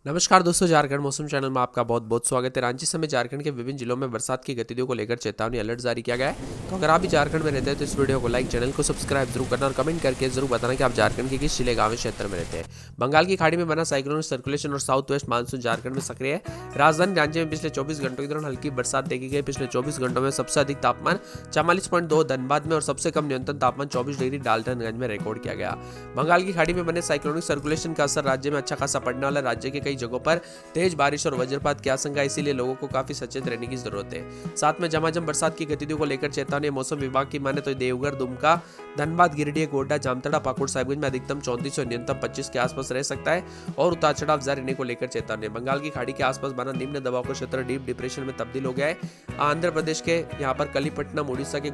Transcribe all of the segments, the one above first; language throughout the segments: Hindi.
नमस्कार दोस्तों, झारखंड मौसम चैनल में आपका बहुत बहुत स्वागत है। रांची समेत झारखंड के विभिन्न जिलों में बरसात की गतिविधियों को लेकर चेतावनी अलर्ट जारी किया गया है। तो अगर आप भी झारखंड में रहते हैं तो इस वीडियो को लाइक, चैनल को सब्सक्राइब जरूर करना और कमेंट करके जरूर बताना कि आप झारखंड के किस जिले गाँव क्षेत्र में रहते हैं। बंगाल की खाड़ी में बना साइक्लोनिक सर्कुलेशन और साउथ वेस्ट मानसून झारखंड में सक्रिय है। राजधानी रांची में पिछले 24 घंटों के दौरान हल्की बरसात देखी गई। पिछले 24 घंटों में सबसे अधिक तापमान 44.2 धनबाद में और सबसे कम न्यूनतम तापमान 24 डिग्री डाल्टनगंज में रिकॉर्ड किया गया। बंगाल की खाड़ी में बने साइक्लोनिक सर्कुलेशन का असर राज्य में अच्छा खासा पड़ने वाला। राज्य के कई जगहों पर तेज बारिश और वज्रपात की आशंका, इसीलिए लोगों को काफी सचेत रहने की जरूरत है। साथ में झमाझम बरसात की गतिविधियों को लेकर चेतावनी। मौसम विभाग की माने तो देवघर, दुमका, धनबाद, गिरिडीह, गोड्डा, जामताड़ा, पाकुड़, साहिबगंज में अधिकतम 34 और न्यूनतम 25 के आसपास रह सकता है और उतार चढ़ाव जारी रहने को लेकर चेतावनी। बंगाल की खाड़ी के आसपास बना निम्न दबाव का क्षेत्र डीप डिप्रेशन में तब्दील हो गया है। आंध्र प्रदेश के यहाँ पर कलीपट्टनम, उड़ीसा के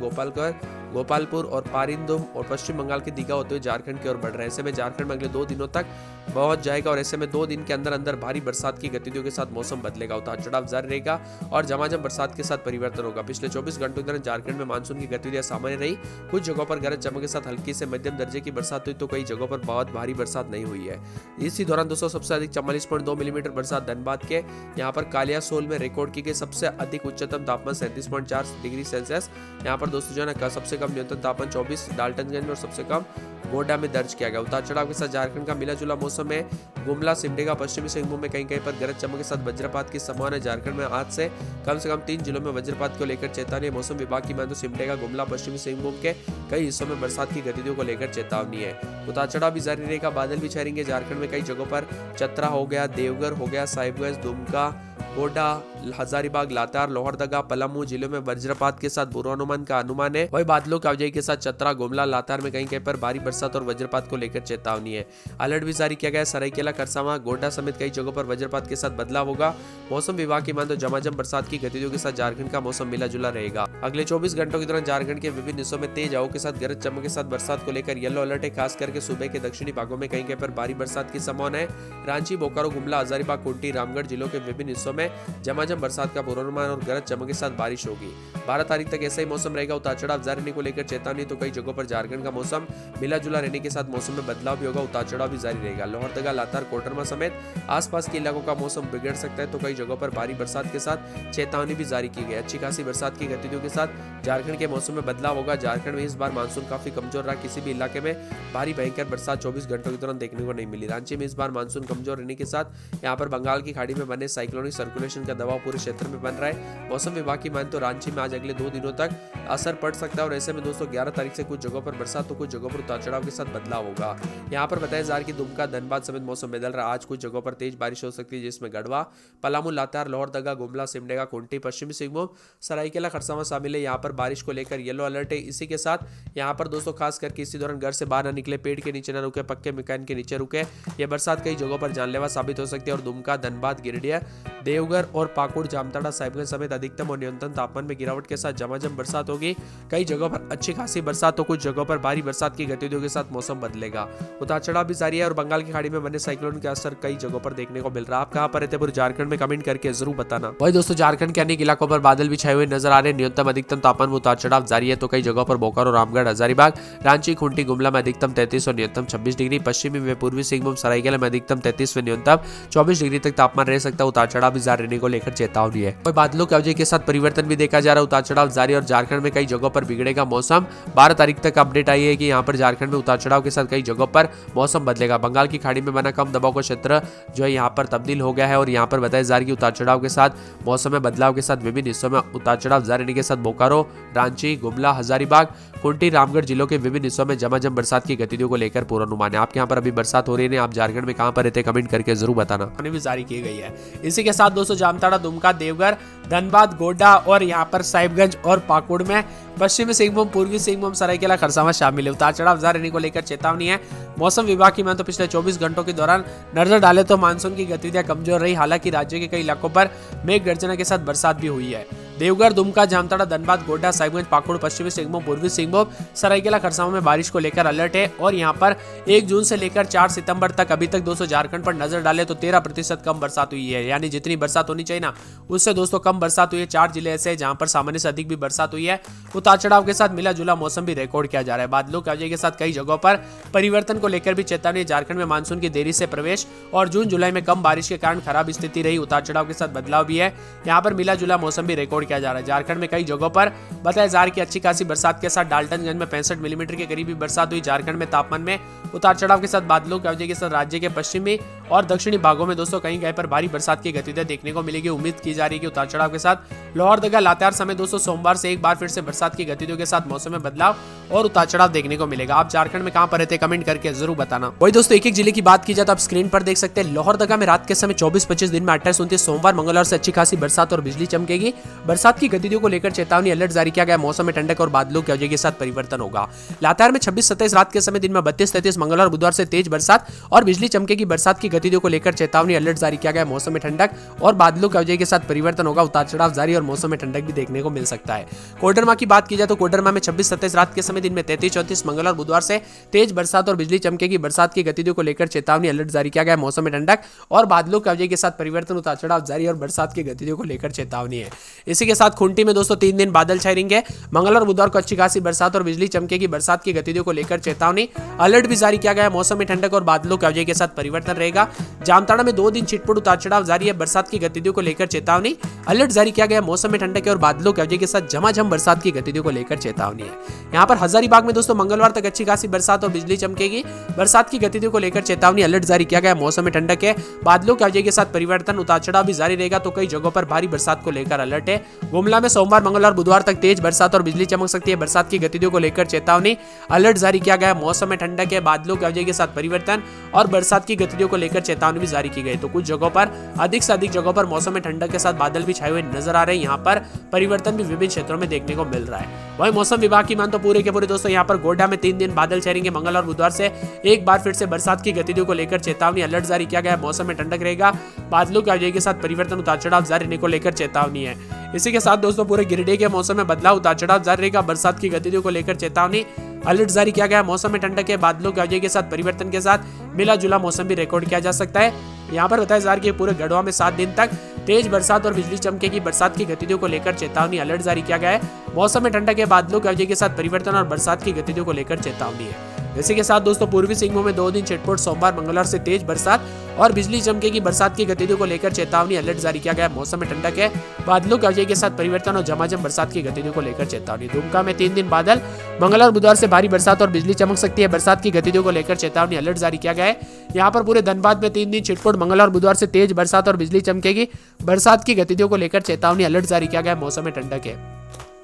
गोपालपुर और पारिंदुम और पश्चिम बंगाल के दीघा होते हुए झारखंड की ओर बढ़ रहे हैं। ऐसे में झारखंड में अगले 2 दिनों तक पहुंच जाएगा और ऐसे में 2 दिन के अंदर अंदर भारी बरसात की गतिविधियों के साथ मौसम बदलेगा, उतार चढ़ाव जारी रहेगा और झमाझम बरसात के साथ परिवर्तन होगा। पिछले 24 घंटों के दौरान झारखंड में मानसून की गतिविधियां सामान्य रही। कुछ जगहों पर गरज चमक के साथ हल्की से मध्यम दर्जे की बरसात हुई तो कई जगहों पर बहुत भारी बरसात नहीं हुई है। इसी दौरान दोस्तों सबसे अधिक 44.2 मिलीमीटर बरसात धनबाद के यहाँ पर कालियासोल में रिकॉर्ड की गई। सबसे अधिक उच्चतम तापमान 37.4 डिग्री सेल्सियस यहाँ पर दोस्तों जो है सबसे कम न्यूनतम तापमान 24 डाल्टनगंज में और सबसे कम गोड्डा में दर्ज किया गया। उतार चढ़ाव के साथ झारखंड का मिला जुला मौसम है। गुमला, सिमडेगा, पश्चिमी सिंहभूम में कहीं कहीं पर गरज चमक के साथ वज्रपात की संभावना है। झारखंड में आज से कम 3 जिलों में वज्रपात को लेकर चेतावनी। मौसम विभाग की माने तो सिमडेगा, गुमला, पश्चिमी सिंहभूम के कई हिस्सों में बरसात की गतिविधियों को लेकर चेतावनी है। उतार चढ़ाव भी जारी रहेगा, बादल भी छाएंगे। झारखंड में कई जगहों पर चतरा हो गया, देवघर हो गया, साहिबगंज, दुमका, गोड्डा, हजारीबाग, लातेहार, लोहरदगा, पलामू जिलों में वज्रपात के साथ पूर्वानुमान का अनुमान है। वही बादलों की आवाजाही के साथ चतरा, गुमला, लातेहार में कहीं कहीं पर भारी बरसात और वज्रपात को लेकर चेतावनी है। अलर्ट भी जारी किया गया है। सरायकेला, खरसावां, गोड्डा समेत कई जगहों पर वज्रपात के साथ बदलाव होगा। मौसम विभाग की माने तो झमाझम बरसात की गतिविधियों के साथ झारखंड का मौसम मिला जुला रहेगा। अगले 24 घंटों के दौरान झारखंड के विभिन्न हिस्सों में तेज हवाओं के साथ गरज चमक के साथ बरसात को लेकर येलो अलर्ट है। खास करके सूबे के दक्षिणी भागों में कहीं कहीं पर भारी बरसात की संभावना है। रांची, बोकारो, गुमला, हजारीबाग, खूंटी, रामगढ़ जिलों के विभिन्न हिस्सों में झमाझम बरसात का पूर्वानुमान और गरज चमक के साथ बारिश होगी। 12 तारीख तक ऐसा ही मौसम रहेगा। उतार चढ़ाव जारी रहने को लेकर चेतावनी। तो कई जगहों पर झारखंड का मौसम मिला जुला रहने के साथ मौसम में बदलाव भी होगा, उतार चढ़ाव भी जारी रहेगा। लोहरदगा, लातेहार, कोडरमा समेत आसपास के इलाकों का मौसम बिगड़ सकता है तो कई जगहों पर भारी बरसात के साथ चेतावनी भी जारी की गई। अच्छी खासी बरसात की गतिविधियों के साथ झारखंड के मौसम में बदलाव होगा। झारखंड में इस बार मानसून काफी कमजोर रहा। किसी भी इलाके में भारी भयंकर बरसात 24 घंटों के दौरान देखने को नहीं मिली। रांची में इस बार मानसून कमजोर रहने के साथ यहाँ पर बंगाल की खाड़ी में बने साइक्लोनिक सर्कुलेशन का दबाव पूरे क्षेत्र में बन रहा है। मौसम विभाग की माने तो रांची में आज अगले 2 दिनों तक असर पड़ सकता है और ऐसे में दोस्तों 11 तारीख से कुछ जगहों पर बरसात तो कुछ जगहों पर उतार चढ़ाव के साथ बदलाव होगा। यहाँ पर बताया जा रहा है कि दुमका, धनबाद समेत मौसम बदल रहा है। आज कुछ जगहों पर तेज बारिश हो सकती है जिसमें गढ़वा, पलामू, लातेहार, लोहरदगा, गुमला, सिमडेगा, खूंटी, पश्चिमी सिंहभूम, सरायकेला, खरसावां शामिल है। यहाँ पर बारिश को लेकर येलो अलर्ट है। इसी के साथ यहाँ पर दोस्तों खास करके इसी दौरान घर से बाहर न निकले, पेड़ के नीचे न रुके, पक्के मकान के नीचे रुके। यह बरसात कई जगहों पर जानलेवा साबित हो सकती है और दुमका, धनबाद, गिरिडीह, देवघर और पाकुड़, जामताड़ा, साहिबगंज समेत अधिकतम और न्यूनतम तापमान में गिरावट के साथ झमाझम बरसात होगी। कई जगहों पर अच्छी खासी बरसात तो कुछ जगहों पर भारी बरसात की गतिविधियों के साथ मौसम बदलेगा। उतार चढ़ाव भी जारी है और बंगाल की खाड़ी में बने साइक्लोन का असर कई जगहों पर देखने को मिल रहा है। आप कहां पर रहते हैं पूरे झारखंड में कमेंट करके जरूर बताना। वही दोस्तों झारखंड के अनेक इलाकों पर बादल भी छाए हुए नजर आ रहे हैं। न्यूनतम अधिकतम तापमान में उतार चढ़ाव जारी है तो कई जगहों पर बोकारो, रामगढ़, हजारीबाग, रांची, खूंटी, गुमला में अधिकतम 33 और न्यूनतम 26 डिग्री, पश्चिमी व पूर्वी सिंहभूम, सरायकेला में अधिकतम 33 व न्यूनतम 24 डिग्री तक तापमान रह सकता है। उतार चढ़ाव भी जारी रहने को लेकर चेतावनी है। वही बादलों की आवाजाही के साथ परिवर्तन भी देखा जा रहा है। उतार चढ़ाव जारी और झारखंड में कई जगहों पर बिगड़ेगा मौसम। 12 तारीख तक अपडेट आई है कि यहाँ पर झारखंड में उतार चढ़ाव के साथ कई जगहों पर मौसम बदलेगा। बंगाल की खाड़ी में बना कम दबाव का क्षेत्र जो है यहाँ पर तब्दील हो गया है और यहाँ पर बताया जा रहा है कि उतार चढ़ाव के साथ मौसम में बदलाव के साथ विभिन्न हिस्सों में उतार चढ़ाव जारी रहने के साथ बोकारो, रांची, गुमला, हजारीबाग, खूंटी, रामगढ़ जिलों के विभिन्न हिस्सों में झमाझम बरसात की गतिविधियों को लेकर पूर्वानुमान है। आपके यहाँ पर अभी बरसात हो रही है, आप झारखंड में कहां पर रहते कमेंट करके जरूर बताना। भी जारी की गई है। इसी के साथ दोस्तों जामताड़ा, दुमका, देवघर, धनबाद, गोड्डा और यहाँ पर साहिबगंज और पाकुड़ में पश्चिमी सिंहभूम, पूर्वी सिंहभूम, सरायकेला, खरसावां शामिल है। उतार चढ़ाव जारी रहने को लेकर चेतावनी है। मौसम विभाग की माने तो पिछले 24 घंटों के दौरान नजर डाले तो मानसून की गतिविधियां कमजोर रही। हालांकि राज्य के कई इलाकों पर मेघ गर्जना के साथ बरसात भी हुई है। देवघर, दुमका, जामताड़ा, धनबाद, गोड्डा, साहिबगंज, पाकुड़, पश्चिमी सिंहभूम, पूर्वी सिंहभूम, सरायकेला, खरसावां में बारिश को लेकर अलर्ट है। और यहाँ पर 1 जून से लेकर 4 सितंबर तक अभी तक दोस्तों झारखंड पर नजर डाले तो 13% कम बरसात हुई है, यानी जितनी बरसात होनी चाहिए ना उससे दोस्तों कम बरसात हुई है। 4 जिले ऐसे जहां पर सामान्य से अधिक भी बरसात हुई है। उतार चढ़ाव के साथ मिला जुला मौसम भी रिकॉर्ड किया जा रहा है। बादलों की वजह के साथ कई जगहों पर परिवर्तन को लेकर भी चेतावनी। झारखंड में मानसून की देरी से प्रवेश और जून जुलाई में कम बारिश के कारण खराब स्थिति रही। उतार चढ़ाव के साथ बदलाव भी है। यहाँ पर मिला जुला मौसम भी रिकॉर्ड किया जा रहा है। झारखंड में कई जगहों पर 22,000 की अच्छी खासी बरसात के साथ डाल्टनगंज में 65 मिलीमीटर के करीबी बरसात हुई। झारखंड में तापमान में उतार चढ़ाव के साथ बादलों की वजह के साथ राज्य के पश्चिमी और दक्षिणी भागों में दोस्तों कहीं कहीं पर भारी बरसात की गतिविधियां देखने को मिलेगी। उम्मीद की जा रही है कि उतार चढ़ाव के साथ लोहरदगा, लातेहार समेत दोस्तों सोमवार से एक बार फिर से बरसात की गतिविधियों के साथ मौसम में बदलाव और उतार चढ़ाव देखने को मिलेगा। आप झारखंड में कहां पर रहते हैं कमेंट करके जरूर बताना। वही दोस्तों एक एक जिले की बात की जाए तो आप स्क्रीन पर देख सकते हैं। लोहरदगा में रात के समय 24-25, दिन में 28-29, सोमवार मंगलवार से अच्छी खासी बरसात और बिजली चमकेगी। बरसात की गतिविधियों को लेकर चेतावनी अलर्ट जारी किया गया। मौसम में ठंडक और बादलों की वजह के साथ परिवर्तन होगा। लातेहार में 26-27 रात के समय, दिन में 32-33, मंगलवार बुधवार से तेज बरसात और बिजली चमकेगी। बरसात की गतिविधियों को लेकर चेतावनी अलर्ट जारी किया गया। मौसम में ठंडक और बादलों की वजह के साथ परिवर्तन होगा। उतार चढ़ाव जारी और मौसम में ठंडक भी देखने को मिल सकता है। कोडरमा की बात की जाए तो कोडरमा में 26-27 रात के समय, दिन में 33-34, मंगलवार बुधवार से तेज बरसात और बिजली चमकेगी। बरसात की गतिविधियों को लेकर चेतावनी अलर्ट जारी किया गया। मौसम में ठंडक और बादलों की वजह के साथ परिवर्तन, उतार चढ़ाव जारी और बरसात की गतिविधियों को लेकर चेतावनी है। इसी के साथ खूंटी में दोस्तों 3 दिन बादल छाए रहेंगे। मंगलवार बुधवार को अच्छी खासी बरसात और बिजली चमकेगी। बरसात की गतिविधियों को लेकर चेतावनी अलर्ट भी जारी किया गया। मौसम में ठंडक और बादलों की वजह के साथ परिवर्तन रहेगा। जामताड़ा में 2 दिन छिटपुट उतार चढ़ाव जारी है। बरसात की गतिविधियों को लेकर चेतावनी अलर्ट जारी किया गया। मौसम में ठंडक और बादलों की वजह के साथ झमाझम बरसात की गतिविधियों को लेकर चेतावनी है। यहाँ पर हजारीबाग में दोस्तों मंगलवार तक अच्छी खासी बरसात और बिजली चमकेगी। बरसात की गतिविधियों को लेकर चेतावनी अलर्ट जारी किया गया। मौसम में ठंडक है, बादलों की वजह के साथ परिवर्तन, उतार चढ़ाव भी जारी रहेगा। तो कई जगहों पर भारी बरसात को लेकर अलर्ट है। गुमला में सोमवार, मंगलवार, बुधवार तक तेज बरसात और बिजली चमक सकती है। बरसात की गतिविधियों को लेकर चेतावनी अलर्ट जारी किया गया। मौसम में ठंडक है, बादलों की वजह के साथ परिवर्तन और बरसात की गतिविधियों को लेकर चेतावनी भी जारी की गई। तो कुछ जगहों पर अधिक से अधिक जगहों पर मौसम में ठंडक के साथ बादल भी छाए हुए नजर आ रहे हैं। यहाँ पर परिवर्तन भी विभिन्न क्षेत्रों में देखने को मिल रहा है। वहीं मौसम विभाग की मान तो पूरे के पूरे दोस्तों यहाँ पर गोड्डा में 3 दिन बादल छाएंगे। मंगलवार बुधवार से एक बार फिर से बरसात की गतिविधियों को लेकर चेतावनी अलर्ट जारी किया गया। मौसम में ठंडक रहेगा, बादलों की वजह के साथ परिवर्तन, उतार चढ़ाव जारी रहने को लेकर चेतावनी है। इसी के साथ दोस्तों पूरे गिरिडीह के मौसम में बदलाव, उतार चढ़ाव जारी रहेगा। बरसात की गतिविधियों को लेकर चेतावनी अलर्ट जारी किया गया। मौसम में ठंडक के बादलों की वजह के साथ परिवर्तन के साथ मिला जुला मौसम भी रिकॉर्ड किया जा सकता है। यहाँ पर बताया जा रहा है कि पूरे गढ़वा में 7 दिन तक तेज बरसात और बिजली चमकेगी। बरसात की गतिविधियों को लेकर चेतावनी अलर्ट जारी किया गया है। मौसम में ठंडक के बादलों की वजह के साथ परिवर्तन और बरसात की गतिविधियों को लेकर चेतावनी है। इसी के साथ दोस्तों पूर्वी सिंहभूम में 2 दिन छिटपुट, सोमवार मंगलवार से तेज बरसात और बिजली चमकेगी। बरसात की गतिविधियों को लेकर चेतावनी अलर्ट जारी किया गया। मौसम में ठंडक है, बादलों की वजह के साथ परिवर्तन और झमाझम बरसात की गतिविधियों को लेकर चेतावनी। दुमका में 3 दिन बादल, मंगलवार बुधवार से भारी बरसात और बिजली चमक सकती है। बरसात की गतिविधियों को लेकर चेतावनी अलर्ट जारी किया गया है। यहाँ पर पूरे धनबाद में 3 दिन छिटपुट, मंगलवार बुधवार से तेज बरसात और बिजली चमकेगी। बरसात की गतिविधियों को लेकर चेतावनी अलर्ट जारी किया गया। मौसम में ठंडक है।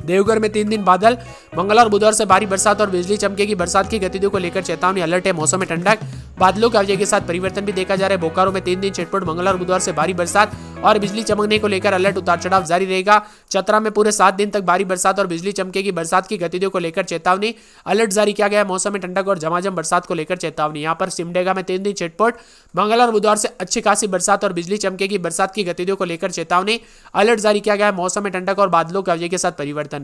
देवघर में 3 दिन बादल, मंगलवार बुधवार से भारी बरसात और बिजली चमकेगी। बरसात की गतिविधियों को लेकर चेतावनी अलर्ट है। मौसम में ठंडक, बादलों की वजह के साथ परिवर्तन भी देखा जा रहा है। बोकारो में 3 दिन छिटपुट, मंगलवार बुधवार से भारी बरसात और बिजली चमकने को लेकर अलर्ट, उतार चढ़ाव जारी रहेगा। चतरा में पूरे 7 दिन तक भारी बरसात और बिजली चमकेगी। बरसात की गतिविधियों को लेकर चेतावनी अलर्ट जारी किया गया है। मौसम में ठंडक और झमाझम बरसात को लेकर चेतावनी। यहाँ पर सिमडेगा में 3 दिन छिटपुट, मंगलवार बुधवार से अच्छी खासी बरसात और बिजली चमकेगी। बरसात की गतिविधियों को लेकर चेतावनी अलर्ट जारी किया गया है। मौसम में ठंडक और बादलों की वजह के साथ परिवर्तन